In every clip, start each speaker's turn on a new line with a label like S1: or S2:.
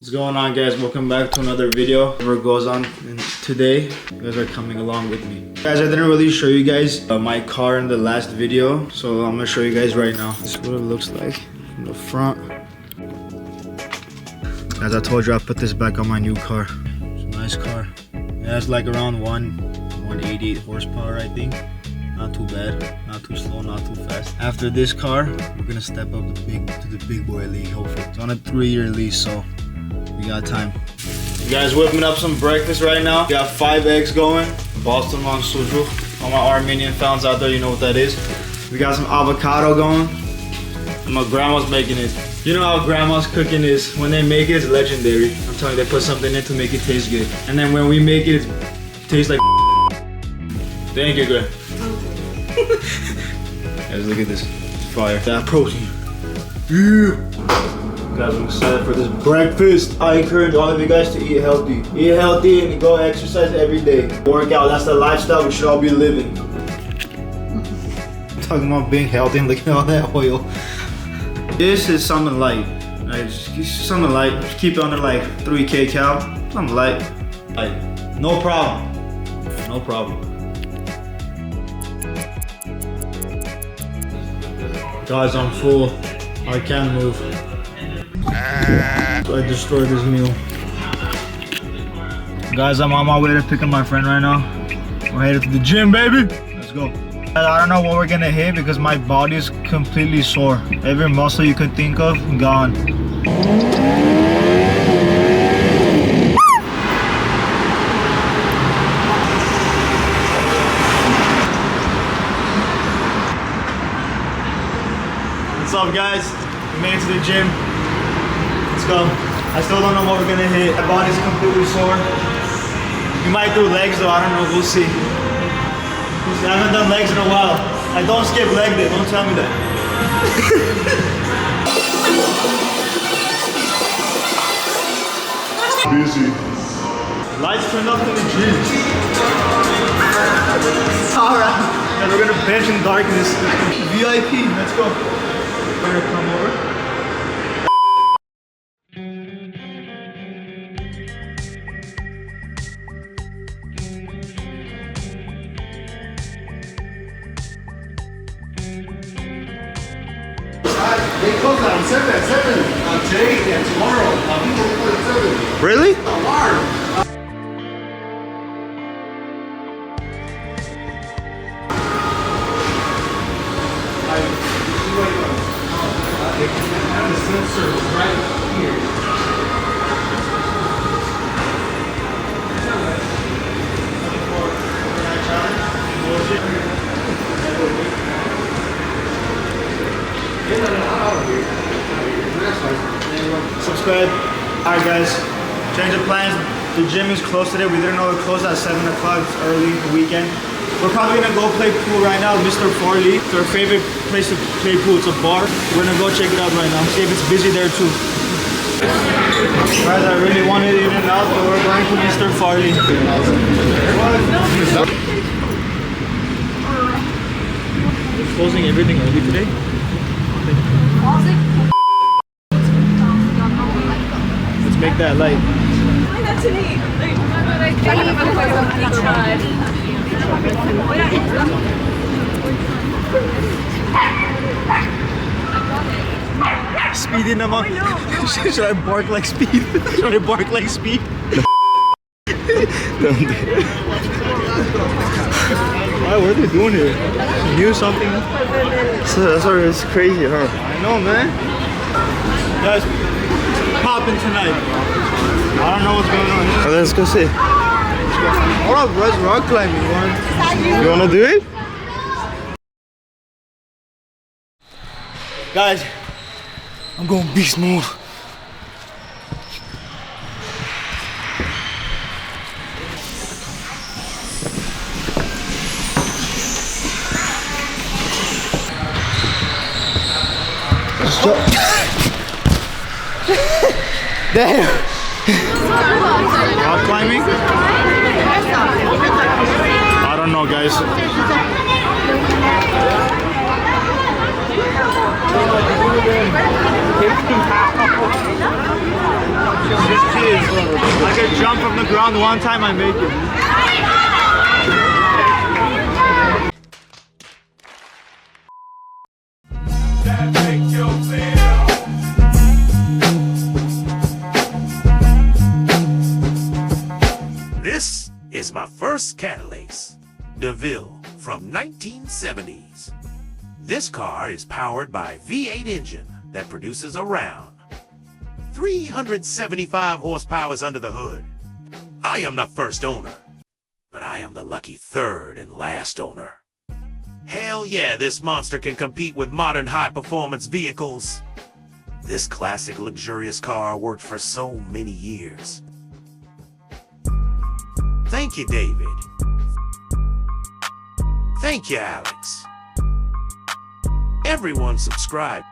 S1: What's going on, guys? Welcome back to another video. Whatever goes on, and today you guys are coming along with me. Guys, I didn't really show you guys my car in the last video, so I'm gonna show you guys right now. This is what it looks like from the front. As I told you, I put this back on my new car. It's a nice car. It has like around 188 horsepower, I think. Not too bad, not too slow, not too fast. After this car, we're gonna step up to the big boy league, hopefully. It's on a 3-year lease, so we got time. You guys whipping up some breakfast right now. We got 5 eggs going. Boston on suju. All my Armenian fans out there, you know what that is. We got some avocado going. And my grandma's making it. You know how grandma's cooking is. When they make it, it's legendary. I'm telling you, they put something in to make it taste good. And then when we make it, it tastes like Thank you, Grandma. Guys, look at this. It's fire. That protein. Yeah. Guys, I'm excited for this breakfast. I encourage all of you guys to eat healthy. Eat healthy and go exercise every day. Work out, that's the lifestyle we should all be living. Talking about being healthy and looking at all that oil. This is something light. Right? Just something light. Just keep it under like 3K cal. Something light. No problem. No problem. Guys, I'm full. I can't move. So I destroyed this meal. Guys, I'm on my way to pick up my friend right now. We're headed to the gym, baby. Let's go. I don't know what we're gonna hit because my body is completely sore. Every muscle you could think of, gone. What's up, guys? We made it to the gym. Let's go. I still don't know what we're gonna hit. My body's completely sore. We might do legs though, I don't know, we'll see. I haven't done legs in a while. I don't skip leg day, don't tell me that. Busy. Lights turned off in the gym. Alright. And we're gonna bench in darkness. VIP, let's go. We're gonna come over.
S2: They close at 7 today and tomorrow. People close at 7.
S1: Really?
S2: Alarm. The sensor is right here.
S1: Subscribe. Alright, guys, change of plans. The gym is closed today. We didn't know it closed at 7 o'clock. It's early, the weekend. We're probably gonna go play pool right now. Mr. Furley. It's our favorite place to play pool. It's a bar. We're gonna go check it out right now. See if it's busy there too. Guys, I really wanted in and out, but we're going to Mr. Furley. We're closing everything early today. Let's make that light.
S3: That's neat.
S1: Speedy naman. Should I bark like speed? Should I bark like speed? What are they doing here? New something?
S2: It's crazy, huh?
S1: I know, man. Guys, popping tonight. I don't know what's going on here.
S2: Let's go see.
S1: What up, bro? It's rock climbing, man.
S2: You wanna do it?
S1: Guys, I'm going beast mode. Damn. Rock climbing? I don't know, guys. Just kids. I could jump from the ground one time, I make it.
S4: This is my first Cadillac, DeVille from 1970s. This car is powered by V8 engine that produces around 375 horsepower under the hood. I am the first owner, but I am the lucky third and last owner. Hell yeah, this monster can compete with modern high-performance vehicles. This classic luxurious car worked for so many years. Thank you, David. Thank you, Alex. Everyone subscribe.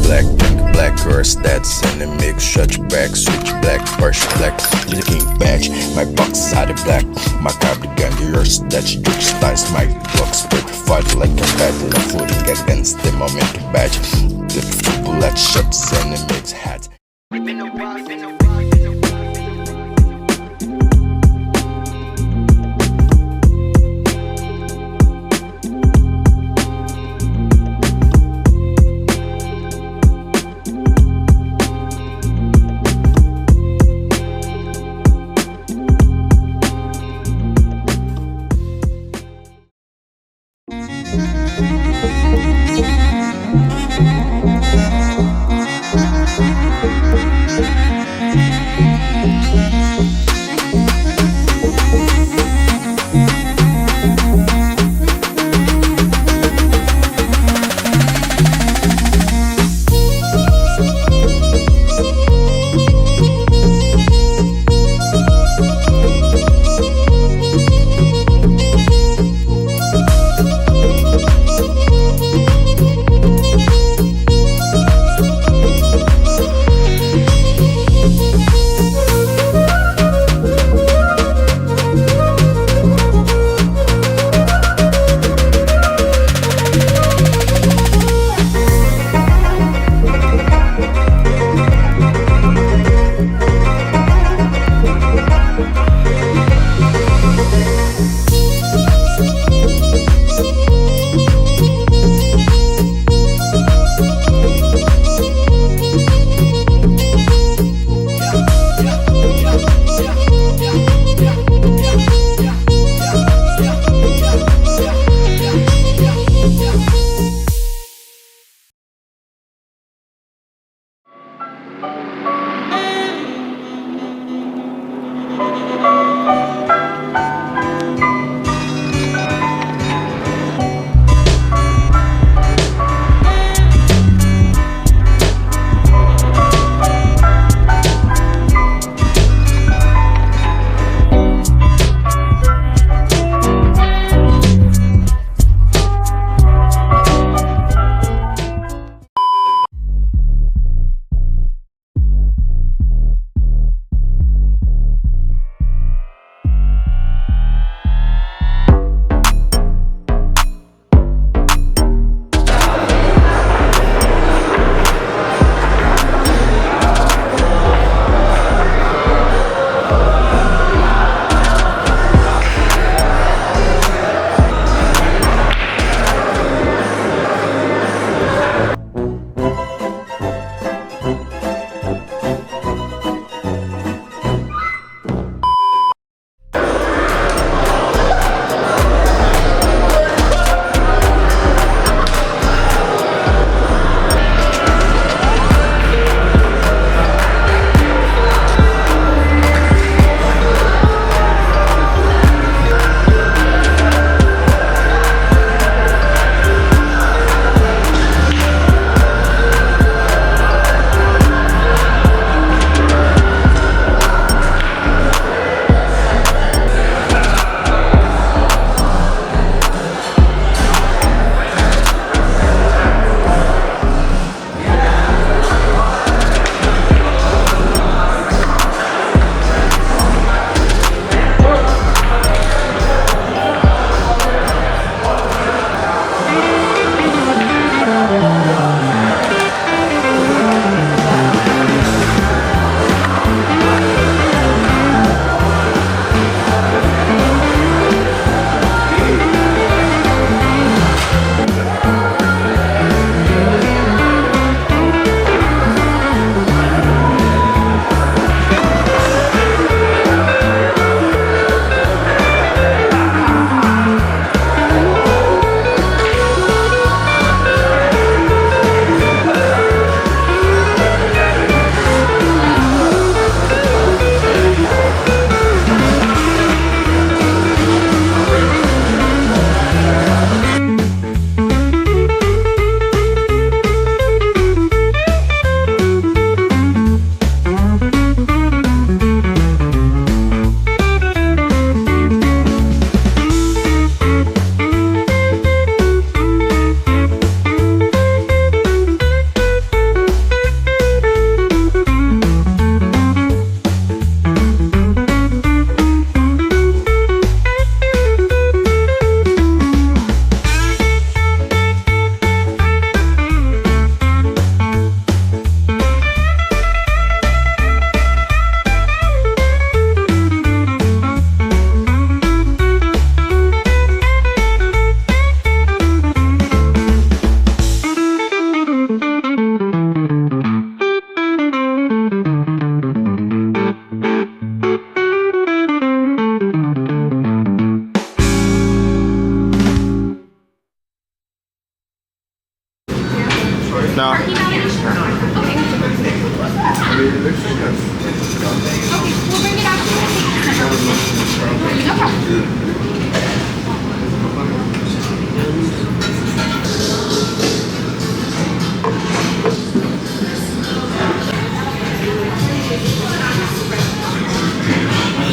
S5: Black, pink, black curse, that's in the mix. Shut your back, switch black, brush black, looking badge. My box out of black, my cardigan, yours, that's your stance. My block spread, fight like a battle of footing against the moment badge. The bullet shots in the mix hat.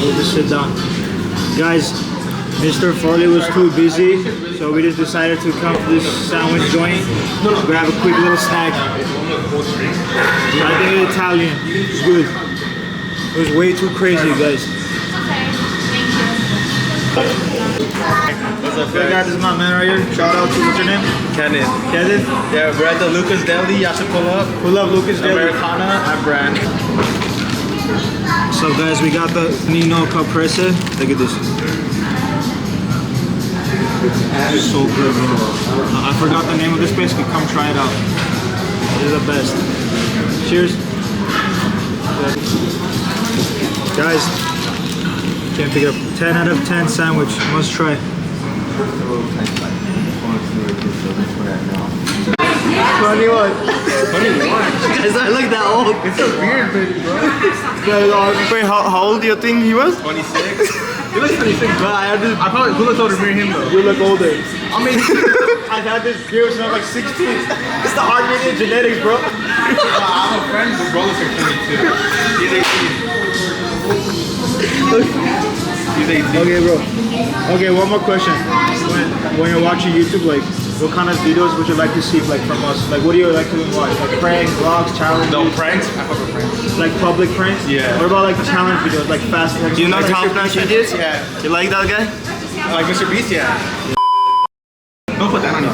S1: We'll just sit down. Guys, Mr. Furley was too busy, so we just decided to come to this sandwich joint, grab a quick little snack. I think it's Italian. It's good. It was way too crazy, guys.
S6: What's up,
S1: Okay, guys, this is my man right here. Shout out to, what's your name?
S6: Kenneth.
S1: Kevin.
S6: Yeah, we're at the Delucas Deli. Y'all should pull up.
S1: Pull up Lucas Deli.
S6: Americana, our brand.
S1: So guys, we got the Nino Caprese. Look at this. It's so good, bro. I forgot the name of this place, but come try it out. It's the best. Cheers. Guys, can't pick it up. 10 out of 10 sandwich. Must try. 21. Guys, I look that old.
S6: It's a weird baby, bro.
S1: Wait, how old do you think he was?
S6: 26. He looks 26, bro. I probably who looks older, me or him though.
S1: You look older.
S6: I mean,
S1: I've had this beer since I was like 16. It's the Armenian genetics, bro.
S6: I'm a friend whose brother's like 22. He's 18. He's 18.
S1: Okay, bro. Okay, one more question. When you're watching YouTube, like, what kind of videos would you like to see, like, from us? Like, what do you like to watch? Like, pranks, vlogs, challenges?
S6: No, pranks? I fuck with pranks.
S1: Like, public pranks?
S6: Yeah.
S1: What about, like, challenge videos, like, fast? Like,
S6: Do you know
S1: like
S6: Tom Cruise videos? Yeah.
S1: You like that guy?
S6: Like Mr. Beast, yeah. Don't put that on you.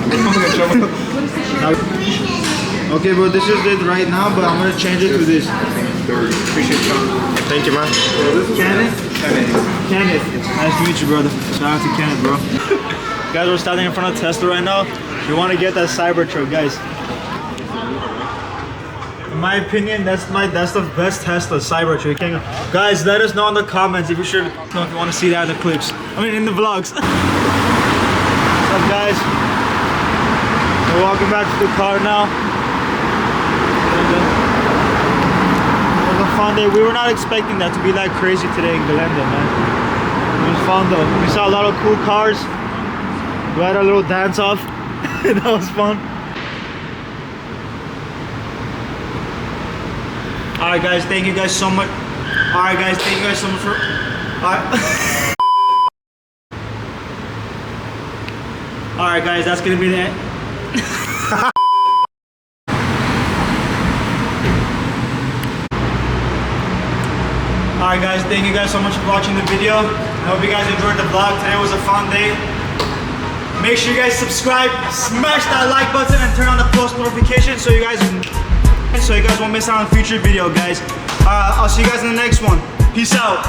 S1: Okay, bro, this is it right now, but I'm gonna change it to this.
S6: Appreciate you. Thank you, man.
S1: Kenneth? Kenneth. Nice to meet you, brother. Shout out to Kenneth, bro. Guys, we're standing in front of Tesla right now. We want to get that Cybertruck, guys. In my opinion, that's the best Tesla, Cybertruck. Guys, let us know in the comments if you want to see that in the clips. I mean, in the vlogs. What's up, guys? We're walking back to the car now. It was a fun day. We were not expecting that to be that crazy today in Glendale, man. It was fun though. We saw a lot of cool cars. We had a little dance off. That was fun. Alright guys, thank you guys so much. Alright guys, thank you guys so much for... Alright guys, that's gonna be the end. Alright guys, thank you guys so much for watching the video. I hope you guys enjoyed the vlog. Today was a fun day. Make sure you guys subscribe, smash that like button, and turn on the post notifications so you guys won't miss out on a future video, guys. I'll see you guys in the next one. Peace out.